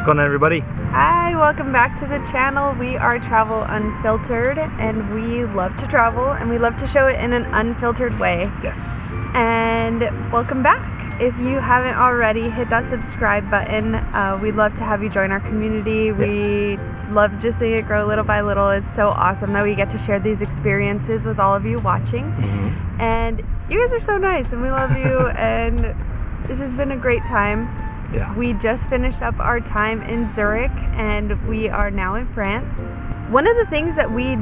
going on, everybody? Hi, welcome back to the channel. We are Travel Unfiltered, and we love to travel, and we love to show it in an unfiltered way. Yes. And welcome back. If you haven't already, hit that subscribe button. We'd love to have you join our community. We love just seeing it grow little by little. It's so awesome that we get to share these experiences with all of you watching. Mm-hmm. And you guys are so nice, and we love you, and it's just been a great time. Yeah. We just finished up our time in Zurich, and we are now in France. One of the things that we,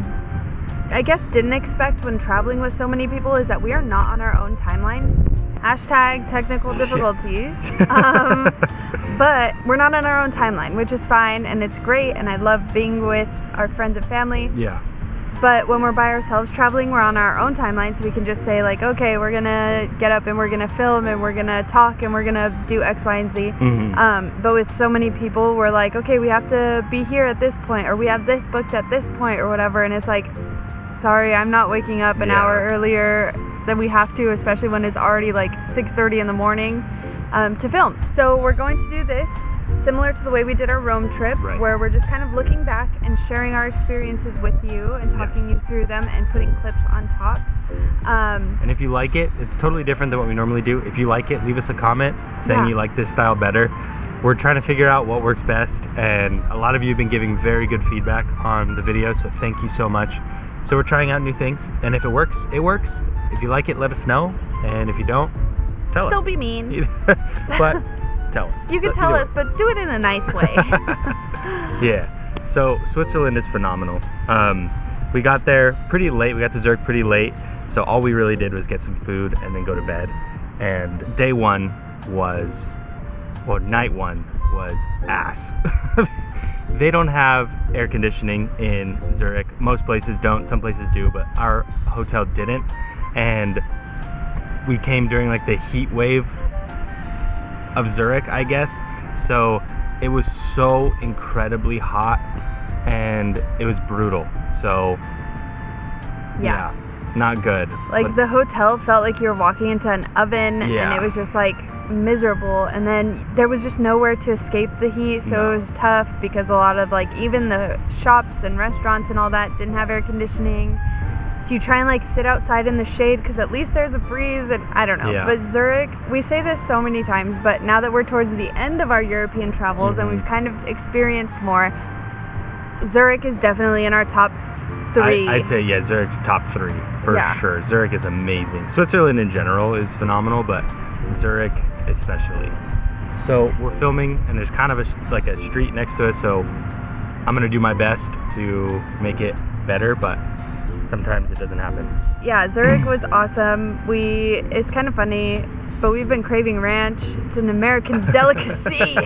I guess, didn't expect when traveling with so many people is that we are not on our own timeline. Hashtag technical difficulties. But we're not on our own timeline, which is fine, and it's great, and I love being with our friends and family. Yeah. But when we're by ourselves traveling, we're on our own timeline, so we can just say, like, okay, we're gonna get up and we're gonna film and we're gonna talk and we're gonna do X, Y, and Z. Mm-hmm. But with so many people, we're like, okay, we have to be here at this point, or we have this booked at this point, or whatever, and it's like, sorry, I'm not waking up an hour earlier than we have to, especially when it's already like 6:30 in the morning to film. So we're going to do this similar to the way we did our Rome trip, where we're just kind of looking back and sharing our experiences with you and talking you through them and putting clips on top. And if you like it, it's totally different than what we normally do. If you like it, leave us a comment saying you like this style better. We're trying to figure out what works best, and a lot of you have been giving very good feedback on the video, so thank you so much. So we're trying out new things, and if it works, it works. If you like it, let us know, and if you don't, tell us. Don't be mean. But tell us. You can tell us, but do it in a nice way. Yeah. So Switzerland is phenomenal. We got there pretty late. We got to Zurich pretty late, so all we really did was get some food and then go to bed. And night one was ass. They don't have air conditioning in Zurich. Most places don't. Some places do, but our hotel didn't. And we came during like the heat wave of Zurich, I guess. So it was so incredibly hot, and it was brutal. So yeah, not good. Like the hotel felt like you were walking into an oven, and it was just like miserable, and then there was just nowhere to escape the heat, so it was tough because a lot of like even the shops and restaurants and all that didn't have air conditioning, so you try and like sit outside in the shade because at least there's a breeze, and I don't know. But Zurich, we say this so many times, but now that we're towards the end of our European travels and we've kind of experienced more, Zurich is definitely in our top 3. I'd say Zurich's top 3 for sure. Zurich is amazing. Switzerland in general is phenomenal, but Zurich especially. So we're filming, and there's kind of a street next to us, so I'm gonna do my best to make it better, but sometimes it doesn't happen. Yeah, Zurich was awesome. It's kind of funny, but we've been craving ranch. It's an American delicacy.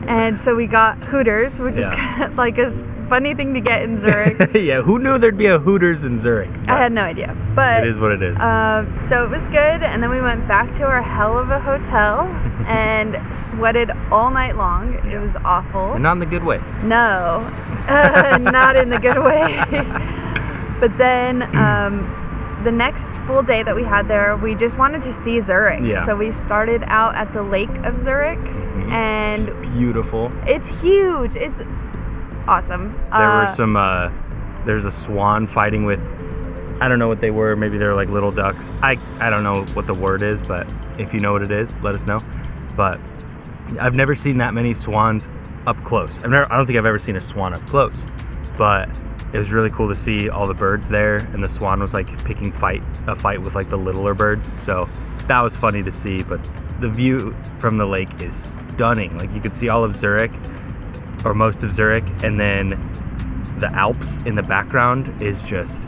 And so we got Hooters, which is kind of like a funny thing to get in Zurich. Yeah, who knew there'd be a Hooters in Zurich? I had no idea, but it is what it is. So it was good, and then we went back to our hell of a hotel and sweated all night long. It was awful. And not in the good way. No, not in the good way. But then the next full day that we had there, we just wanted to see Zurich. Yeah. So we started out at the Lake of Zurich, and it's beautiful. It's huge. It's awesome. There were some. There's a swan fighting with, I don't know what they were. Maybe they're like little ducks. I don't know what the word is, but if you know what it is, let us know. But I've never seen that many swans up close. I don't think I've ever seen a swan up close, but it was really cool to see all the birds there, and the swan was like picking a fight with like the littler birds. So that was funny to see. But the view from the lake is stunning. Like you could see all of Zurich, or most of Zurich, and then the Alps in the background is just,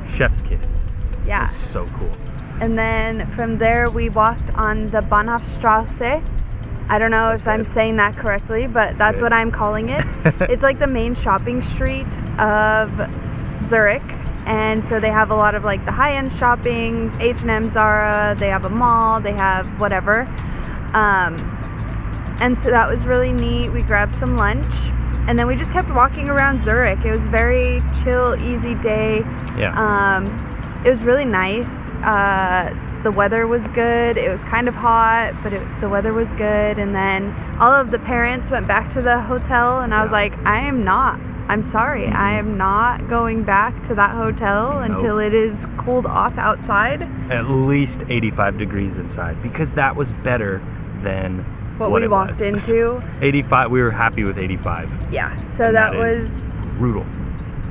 chef's kiss. Yeah, it's so cool. And then from there we walked on the Bahnhofstrasse. I don't know if I'm saying that correctly, but that's what I'm calling it. It's like the main shopping street of Zurich, and so they have a lot of like the high-end shopping, H&M, Zara, they have a mall, they have whatever. And so that was really neat. We grabbed some lunch, and then we just kept walking around Zurich. It was very chill, easy day. Yeah. It was really nice. the weather was good. It was kind of hot, but the weather was good. And then all of the parents went back to the hotel, and I was like, I'm sorry, I am not going back to that hotel until it is cooled off outside. At least 85 degrees inside, because that was better than what we walked into. 85, we were happy with 85. Yeah, so that was brutal.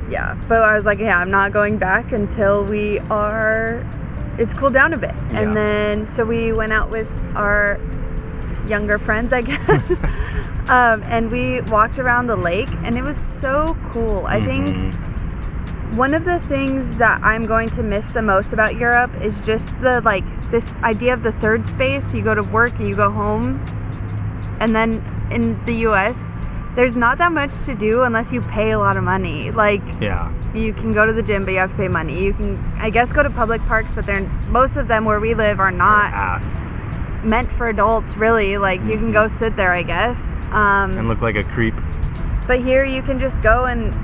Yeah, but I was like, yeah, I'm not going back until it's cooled down a bit. Yeah. And then, so we went out with our younger friends, I guess. And we walked around the lake, and it was so cool. I think one of the things that I'm going to miss the most about Europe is just this idea of the third space. You go to work and you go home. And then in the US, there's not that much to do unless you pay a lot of money. You can go to the gym, but you have to pay money. You can, I guess, go to public parks, but most of them where we live are not meant for adults, really. You can go sit there, I guess. And look like a creep. But here you can just go and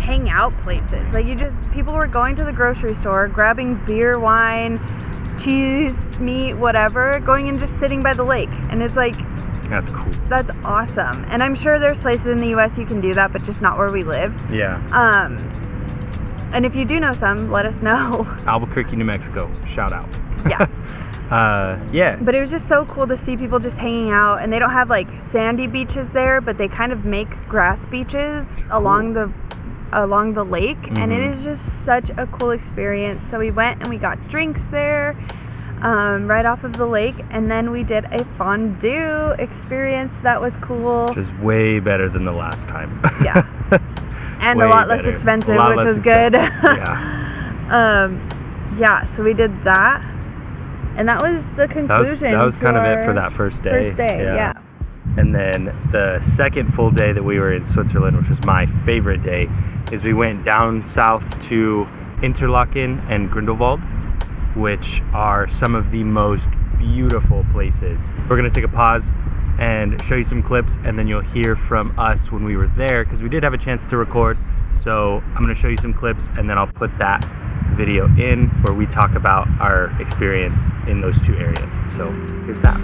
hang out places. People were going to the grocery store, grabbing beer, wine, cheese, meat, whatever, going and just sitting by the lake. And it's like, that's cool. That's awesome. And I'm sure there's places in the US you can do that, but just not where we live. Yeah. And if you do know some, let us know. Albuquerque, New Mexico. Shout out. Yeah. Yeah. But it was just so cool to see people just hanging out, and they don't have sandy beaches there, but they kind of make grass beaches along the lake, and it is just such a cool experience. So we went and we got drinks there. Right off of the lake, and then we did a fondue experience that was cool. Which is way better than the last time. Yeah. And a lot less expensive, which was good. Yeah. Yeah, so we did that. And that was the conclusion. That was kind of it for that first day. Yeah. And then the second full day that we were in Switzerland, which was my favorite day, is we went down south to Interlaken and Grindelwald, which are some of the most beautiful places. We're going to take a pause and show you some clips, and then you'll hear from us when we were there, because we did have a chance to record. So I'm going to show you some clips, and then I'll put that video in where we talk about our experience in those two areas. So here's that.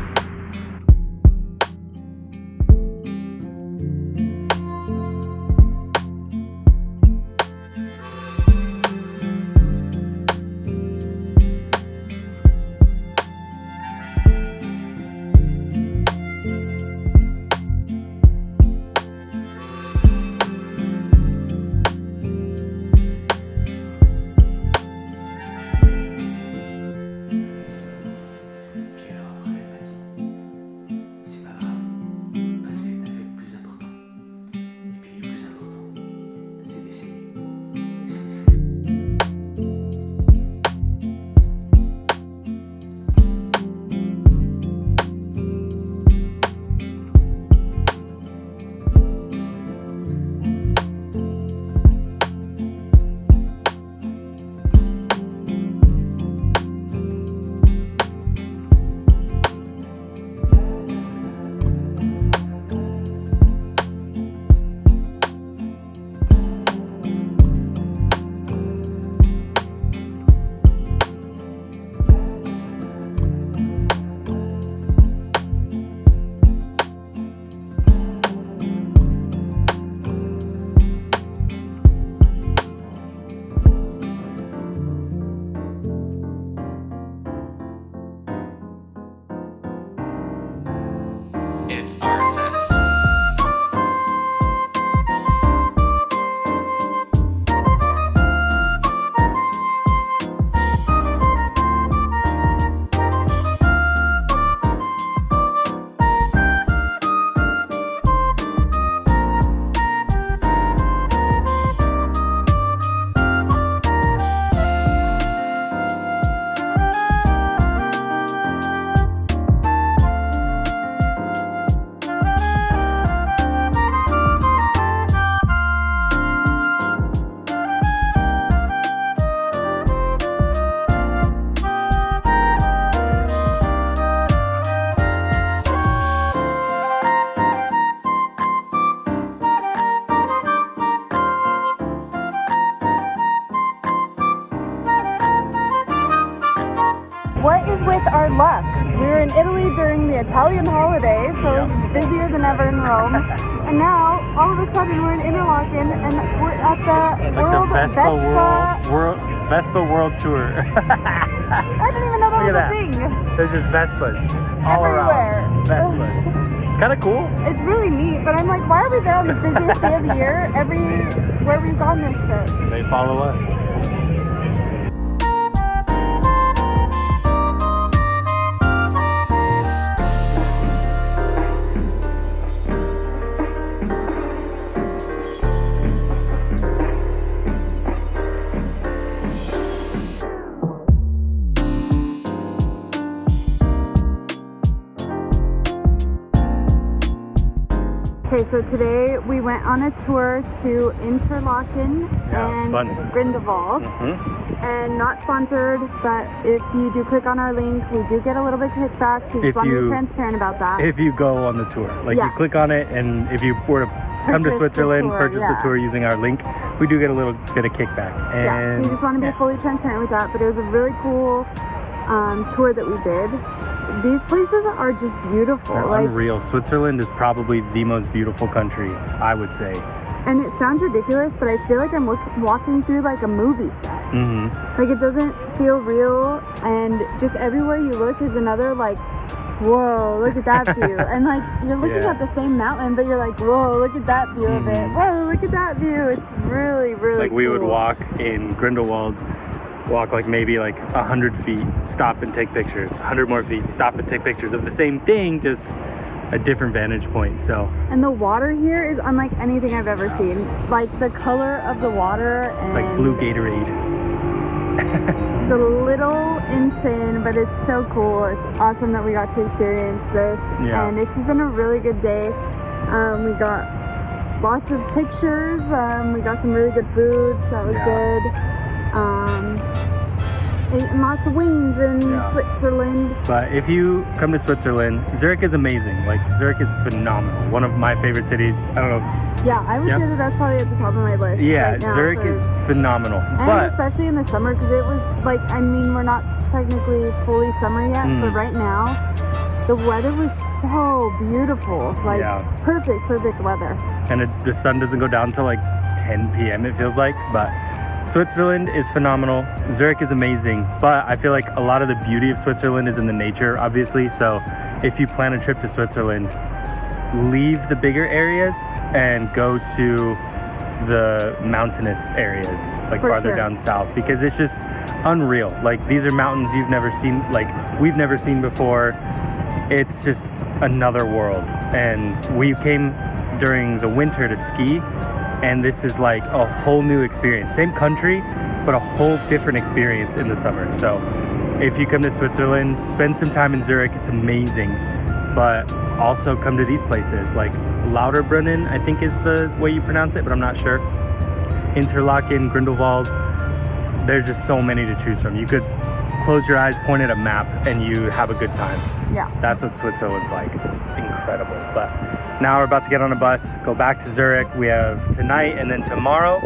our luck. We were in Italy during the Italian holiday, so it was busier than ever in Rome. And now, all of a sudden, we're in Interlaken, and we're at the Vespa World Tour. I didn't even know that was a thing. There's just Vespas all Everywhere. around. Vespas. It's kind of cool. It's really neat, but I'm like, why are we there on the busiest day of the year? Everywhere we've gone this trip. They follow us. Okay, so today we went on a tour to Interlaken and Grindelwald. And not sponsored, but if you do click on our link, we do get a little bit kickback, so we just want to be transparent about that. If you go on the tour, like you click on it, and if you were to come to Switzerland, purchase the tour using our link, we do get a little bit of kickback. And so we just want to be fully transparent with that, but it was a really cool tour that we did. These places are just beautiful. They're unreal. Switzerland is probably the most beautiful country, I would say. And it sounds ridiculous, but I feel like I'm walking through like a movie set. Like it doesn't feel real, and just everywhere you look is another like, whoa, look at that view. And like you're looking at the same mountain, but you're like, whoa, look at that view of it. Whoa, look at that view. It's really, really like cool. We would walk in Grindelwald, walk like maybe like 100 feet, stop and take pictures, 100 more feet, stop and take pictures of the same thing, just a different vantage point. So, and the water here is unlike anything I've ever seen. Like the color of the water, and it's like blue Gatorade. It's a little insane, but it's so cool. It's awesome that we got to experience this, and it's just been a really good day. We got lots of pictures. We got some really good food, so that was good. Ate lots of wings in Switzerland. But if you come to Switzerland, Zurich is amazing. Like Zurich is phenomenal. One of my favorite cities. I don't know. Yeah, I would say that that's probably at the top of my list. Yeah, right now Zurich is phenomenal. And especially in the summer, because it was like, I mean, we're not technically fully summer yet, but right now, the weather was so beautiful. Like perfect weather. And the sun doesn't go down until like 10 p.m. it feels like, but Switzerland is phenomenal. Zurich is amazing, but I feel like a lot of the beauty of Switzerland is in the nature, obviously. So if you plan a trip to Switzerland, leave the bigger areas and go to the mountainous areas, like farther down south, because it's just unreal. Like these are mountains you've never seen, like we've never seen before. It's just another world. And we came during the winter to ski, and this is like a whole new experience. Same country, but a whole different experience in the summer. So if you come to Switzerland, spend some time in Zurich, it's amazing. But also come to these places like Lauterbrunnen, I think is the way you pronounce it, but I'm not sure. Interlaken, Grindelwald. There's just so many to choose from. You could close your eyes, point at a map, and you have a good time. Yeah. That's what Switzerland's like. It's incredible. But now we're about to get on a bus, go back to Zurich. We have tonight and then tomorrow.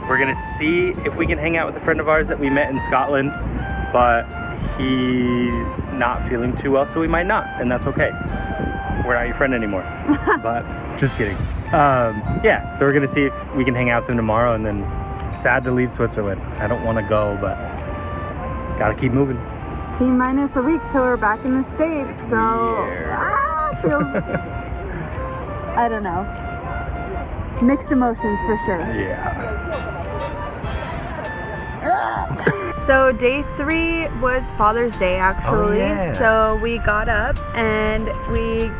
We're gonna see if we can hang out with a friend of ours that we met in Scotland, but he's not feeling too well, so we might not, and that's okay. We're not your friend anymore. But just kidding. So we're gonna see if we can hang out with him tomorrow, and then sad to leave Switzerland. I don't want to go, but gotta keep moving. T-minus a week till we're back in the States, so feels I don't know, mixed emotions for sure. So day 3 was Father's Day actually. So we got up and we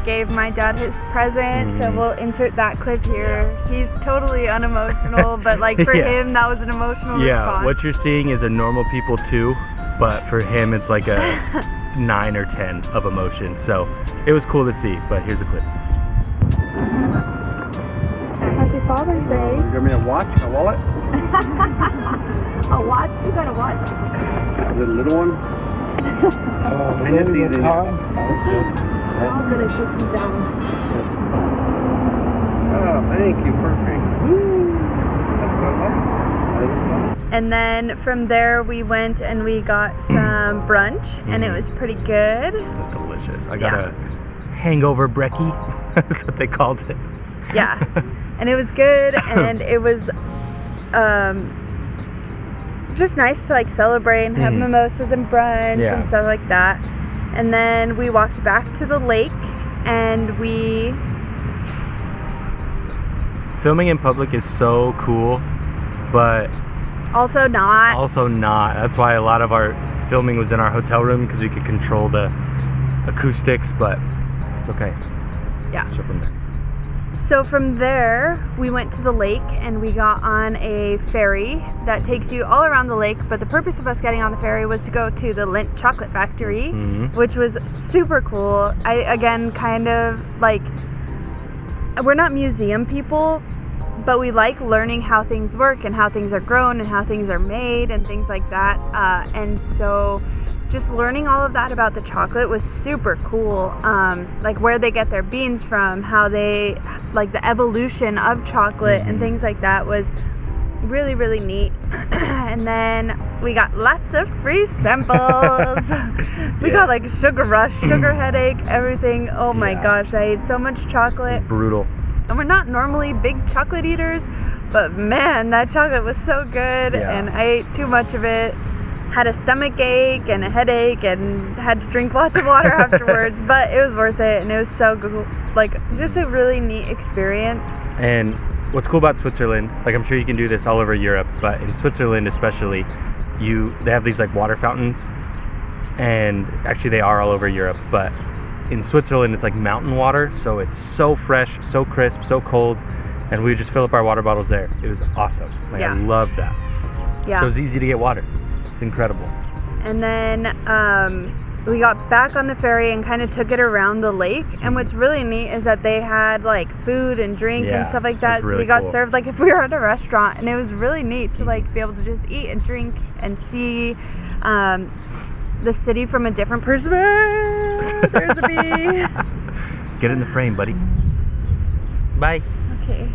gave my dad his present, so we'll insert that clip here. He's totally unemotional, but like for him that was an emotional response. What you're seeing is a normal people too, but for him it's like a 9 or 10 of emotion. So it was cool to see, but here's a clip. Happy Father's Day. You give me a watch, a wallet? A watch? You got a watch? The little one? I'm gonna kiss you down. Oh, thank you, perfect. Woo. That's what I love. And then from there we went and we got some brunch, and it was pretty good. It was delicious. I got a hangover brekkie. That's what they called it. Yeah. And it was good, and it was just nice to like celebrate and have mimosas and brunch and stuff like that. And then we walked back to the lake, and filming in public is so cool, but also not. That's why a lot of our filming was in our hotel room, because we could control the acoustics, but it's okay. Yeah. So from there, we went to the lake and we got on a ferry that takes you all around the lake. But the purpose of us getting on the ferry was to go to the Lindt Chocolate Factory, which was super cool. We're not museum people, but we like learning how things work and how things are grown and how things are made and things like that. And so just learning all of that about the chocolate was super cool. Like where they get their beans from, how they, like the evolution of chocolate and things like that was really, really neat. And then we got lots of free samples. We got like sugar rush, sugar headache, everything. Oh my gosh, I ate so much chocolate. Brutal. And we're not normally big chocolate eaters, but man, that chocolate was so good, and I ate too much of it. Had a stomach ache and a headache and had to drink lots of water afterwards, but it was worth it, and it was so good, like just a really neat experience. And what's cool about Switzerland, like I'm sure you can do this all over Europe, but in Switzerland especially, they have these like water fountains, and actually they are all over Europe, but in Switzerland it's like mountain water, so it's so fresh, so crisp, so cold, and we would just fill up our water bottles there. It was awesome. Like I love that. So it's easy to get water. It's incredible. And then we got back on the ferry and kind of took it around the lake. And what's really neat is that they had like food and drink and stuff like that. Really so we got cool. served like if we were at a restaurant, and it was really neat to like be able to just eat and drink and see the city from a different perspective. There's a bee. Get in the frame, buddy. Bye. Okay.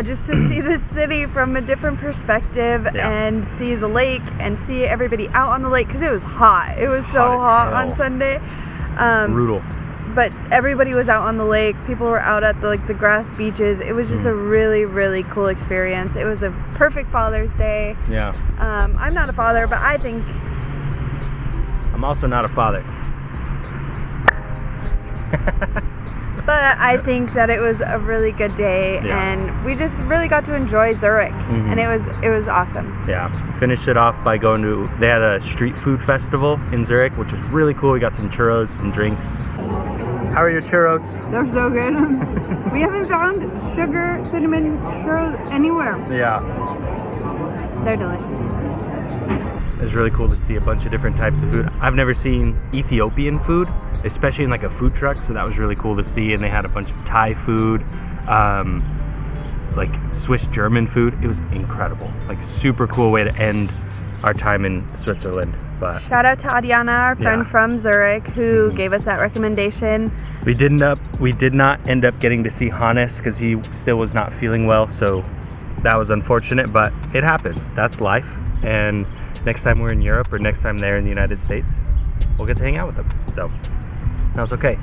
Just to see the city from a different perspective and see the lake and see everybody out on the lake, because it was hot. It was so hot on Sunday. Brutal. But everybody was out on the lake. People were out at the grass beaches. It was just a really, really cool experience. It was a perfect Father's Day. Yeah. I'm not a father, but I think... I'm also not a father. But I think that it was a really good day, and we just really got to enjoy Zurich, and it was awesome. Yeah, finished it off by they had a street food festival in Zurich, which was really cool. We got some churros and drinks. How are your churros? They're so good. We haven't found sugar cinnamon churros anywhere. Yeah. They're delicious. It was really cool to see a bunch of different types of food. I've never seen Ethiopian food, especially in like a food truck, so that was really cool to see. And they had a bunch of Thai food, like Swiss German food. It was incredible. Like super cool way to end our time in Switzerland. But shout out to Adriana, our friend from Zurich, who gave us that recommendation. We did not end up getting to see Hannes because he still was not feeling well, so that was unfortunate, but it happens. That's life. And next time we're in Europe or next time they're in the United States, we'll get to hang out with them. So that was okay.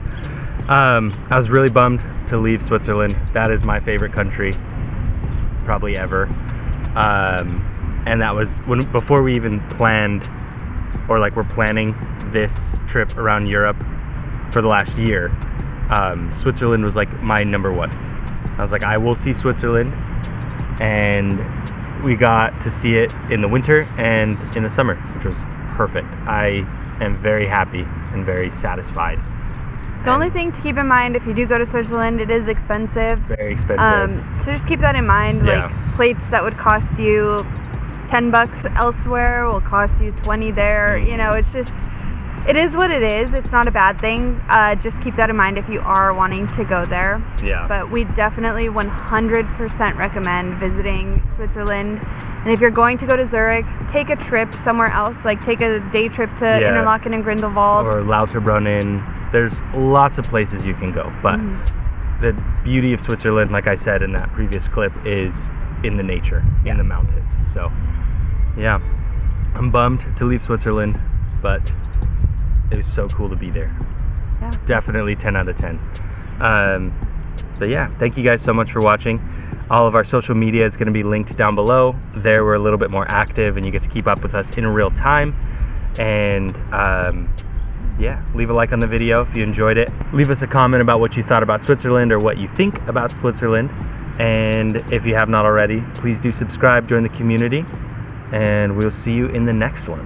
I was really bummed to leave Switzerland. That is my favorite country, probably ever. And that was before we even planned, or like we're planning this trip around Europe for the last year. Switzerland was like my number one. I was like, I will see Switzerland, and we got to see it in the winter and in the summer, which was perfect. I am very happy and very satisfied. The only thing to keep in mind if you do go to Switzerland, it is expensive. Very expensive. So just keep that in mind. Like plates that would cost you $10 elsewhere will cost you 20 there. You know, it's just, it is what it is. It's not a bad thing. Just keep that in mind if you are wanting to go there. Yeah. But we definitely 100% recommend visiting Switzerland. And if you're going to go to Zurich, take a trip somewhere else. Like take a day trip to Interlaken and Grindelwald. Or Lauterbrunnen. There's lots of places you can go. But the beauty of Switzerland, like I said in that previous clip, is in the nature, in the mountains. So, yeah, I'm bummed to leave Switzerland, but it was so cool to be there. Yeah. Definitely 10 out of 10. But yeah, thank you guys so much for watching. All of our social media is going to be linked down below. There we're a little bit more active and you get to keep up with us in real time. And yeah, leave a like on the video if you enjoyed it. Leave us a comment about what you thought about Switzerland or what you think about Switzerland. And if you have not already, please do subscribe, join the community, and we'll see you in the next one.